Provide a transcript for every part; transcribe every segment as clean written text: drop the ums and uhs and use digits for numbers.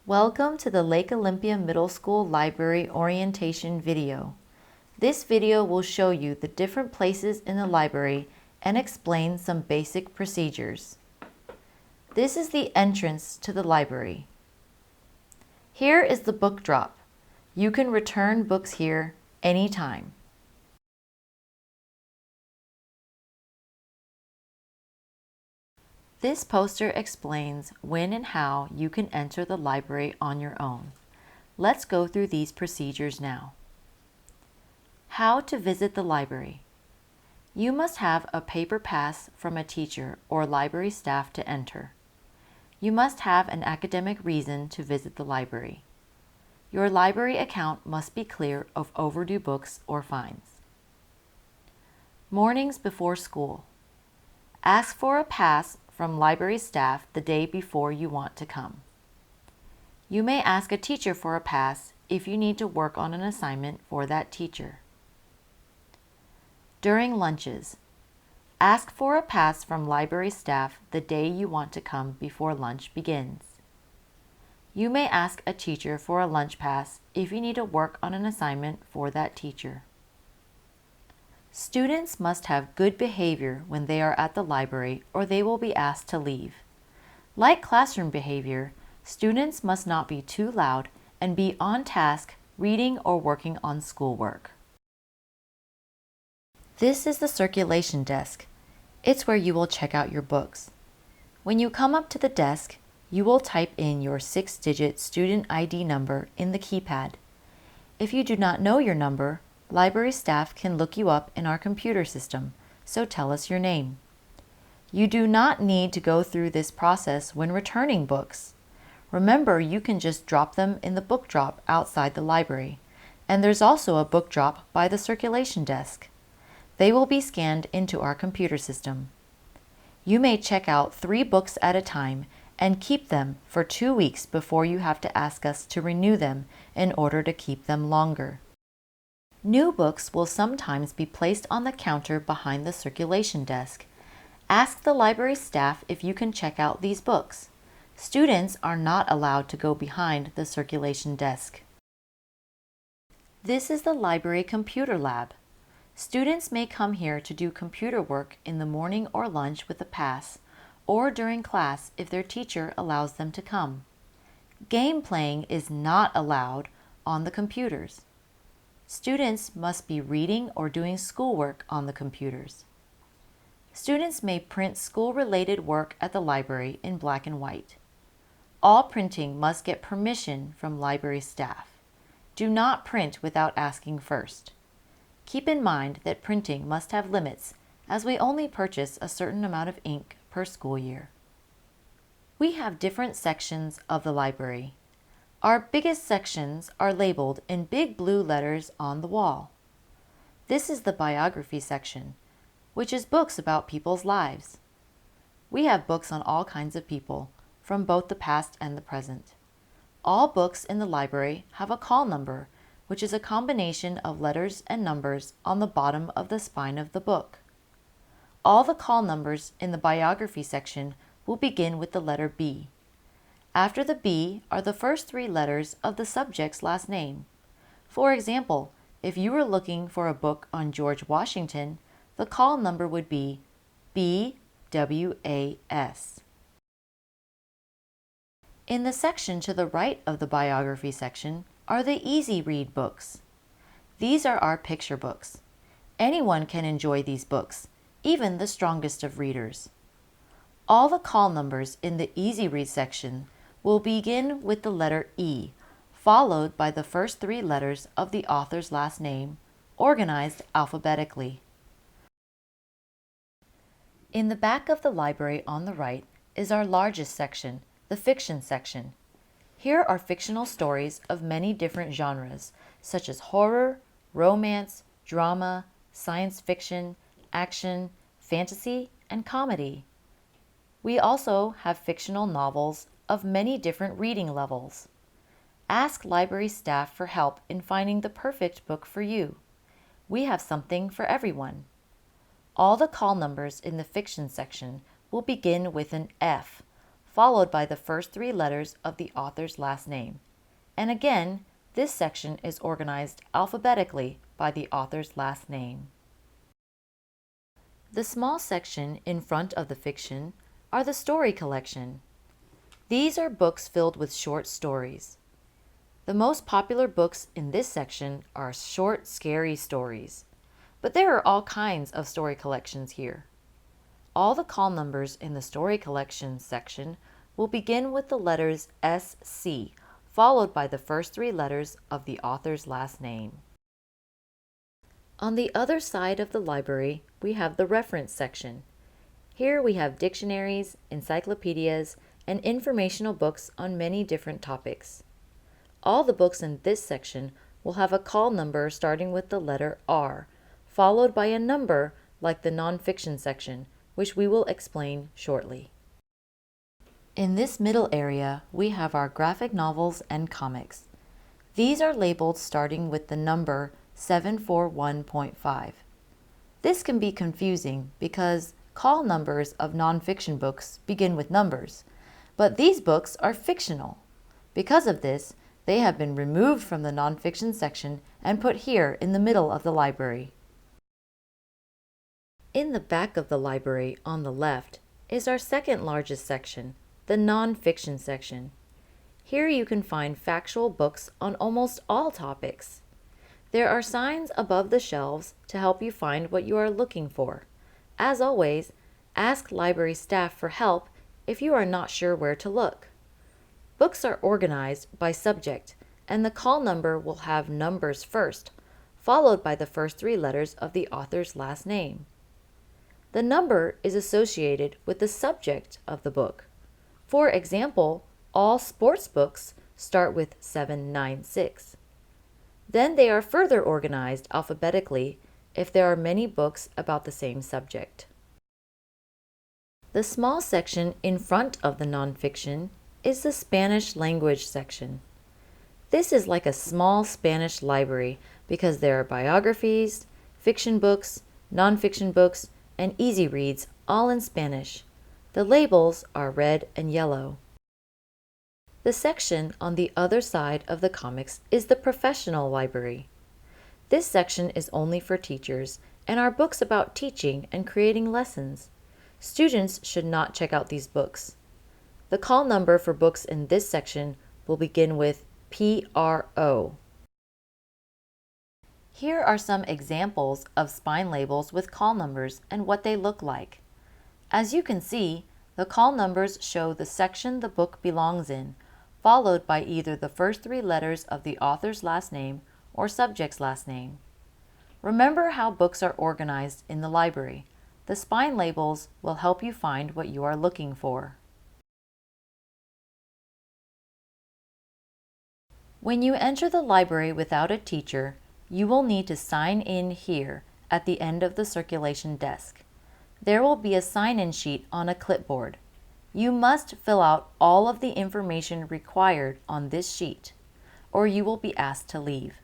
Welcome to the Lake Olympia Middle School Library Orientation video. This video will show you the different places in the library and explain some basic procedures. This is the entrance to the library. Here is the book drop. You can return books here anytime. This poster explains when and how you can enter the library on your own. Let's go through these procedures now. How to visit the library. You must have a paper pass from a teacher or library staff to enter. You must have an academic reason to visit the library. Your library account must be clear of overdue books or fines. Mornings before school. Ask for a pass from library staff the day before you want to come. You may ask a teacher for a pass if you need to work on an assignment for that teacher. During lunches, ask for a pass from library staff the day you want to come before lunch begins. You may ask a teacher for a lunch pass if you need to work on an assignment for that teacher. Students must have good behavior when they are at the library or they will be asked to leave. Like classroom behavior, students must not be too loud and be on task reading or working on schoolwork. This is the circulation desk. It's where you will check out your books. When you come up to the desk, you will type in your 6-digit student ID number in the keypad. If you do not know your number, library staff can look you up in our computer system, so tell us your name. You do not need to go through this process when returning books. Remember, you can just drop them in the book drop outside the library, and there's also a book drop by the circulation desk. They will be scanned into our computer system. You may check out 3 books at a time and keep them for 2 weeks before you have to ask us to renew them in order to keep them longer. New books will sometimes be placed on the counter behind the circulation desk. Ask the library staff if you can check out these books. Students are not allowed to go behind the circulation desk. This is the library computer lab. Students may come here to do computer work in the morning or lunch with a pass, or during class if their teacher allows them to come. Game playing is not allowed on the computers. Students must be reading or doing schoolwork on the computers. Students may print school-related work at the library in black and white. All printing must get permission from library staff. Do not print without asking first. Keep in mind that printing must have limits, as we only purchase a certain amount of ink per school year. We have different sections of the library. Our biggest sections are labeled in big blue letters on the wall. This is the biography section, which is books about people's lives. We have books on all kinds of people, from both the past and the present. All books in the library have a call number, which is a combination of letters and numbers on the bottom of the spine of the book. All the call numbers in the biography section will begin with the letter B. After the B are the first 3 letters of the subject's last name. For example, if you were looking for a book on George Washington, the call number would be BWAS. In the section to the right of the biography section are the easy read books. These are our picture books. Anyone can enjoy these books, even the strongest of readers. All the call numbers in the easy read section will begin with the letter E, followed by the first 3 letters of the author's last name, organized alphabetically. In the back of the library on the right is our largest section, the fiction section. Here are fictional stories of many different genres, such as horror, romance, drama, science fiction, action, fantasy, and comedy. We also have fictional novels of many different reading levels. Ask library staff for help in finding the perfect book for you. We have something for everyone. All the call numbers in the fiction section will begin with an F, followed by the first three letters of the author's last name. And again, this section is organized alphabetically by the author's last name. The small section in front of the fiction are the story collection. These are books filled with short stories. The most popular books in this section are short, scary stories, but there are all kinds of story collections here. All the call numbers in the story collection section will begin with the letters SC, followed by the first three letters of the author's last name. On the other side of the library, we have the reference section. Here we have dictionaries, encyclopedias, and informational books on many different topics. All the books in this section will have a call number starting with the letter R, followed by a number like the nonfiction section, which we will explain shortly. In this middle area, we have our graphic novels and comics. These are labeled starting with the number 741.5. This can be confusing because call numbers of nonfiction books begin with numbers, but these books are fictional. Because of this, they have been removed from the nonfiction section and put here in the middle of the library. In the back of the library on the left is our second largest section, the nonfiction section. Here you can find factual books on almost all topics. There are signs above the shelves to help you find what you are looking for. As always, ask library staff for help if you are not sure where to look. Books are organized by subject, and the call number will have numbers first, followed by the first three letters of the author's last name. The number is associated with the subject of the book. For example, all sports books start with 796. Then they are further organized alphabetically if there are many books about the same subject. The small section in front of the nonfiction is the Spanish language section. This is like a small Spanish library because there are biographies, fiction books, nonfiction books, and easy reads all in Spanish. The labels are red and yellow. The section on the other side of the comics is the professional library. This section is only for teachers and are books about teaching and creating lessons. Students should not check out these books. The call number for books in this section will begin with PRO. Here are some examples of spine labels with call numbers and what they look like. As you can see, the call numbers show the section the book belongs in, followed by either the first three letters of the author's last name or subject's last name. Remember how books are organized in the library. The spine labels will help you find what you are looking for. When you enter the library without a teacher, you will need to sign in here at the end of the circulation desk. There will be a sign-in sheet on a clipboard. You must fill out all of the information required on this sheet, or you will be asked to leave.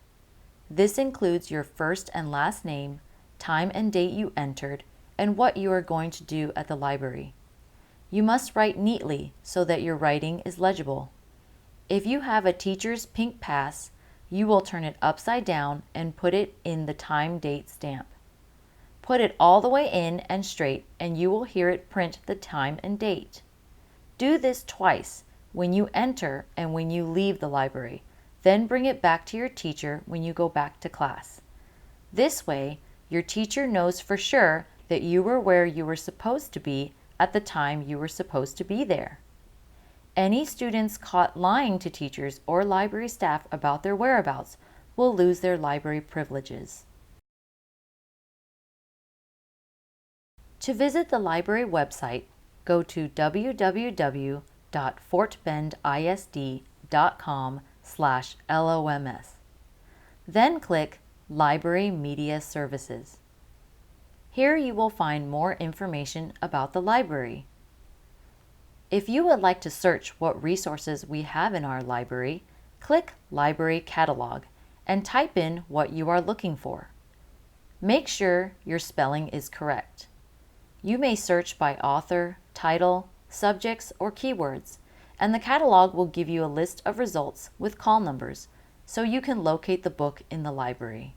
This includes your first and last name, time and date you entered, and what you are going to do at the library. You must write neatly so that your writing is legible. If you have a teacher's pink pass, you will turn it upside down and put it in the time-date stamp. Put it all the way in and straight, and you will hear it print the time and date. Do this twice, when you enter and when you leave the library. Then bring it back to your teacher when you go back to class. This way, your teacher knows for sure that you were where you were supposed to be at the time you were supposed to be there. Any students caught lying to teachers or library staff about their whereabouts will lose their library privileges. To visit the library website, go to www.fortbendisd.com/LOMS. Then click Library Media Services. Here you will find more information about the library. If you would like to search what resources we have in our library, click Library Catalog and type in what you are looking for. Make sure your spelling is correct. You may search by author, title, subjects, or keywords, and the catalog will give you a list of results with call numbers so you can locate the book in the library.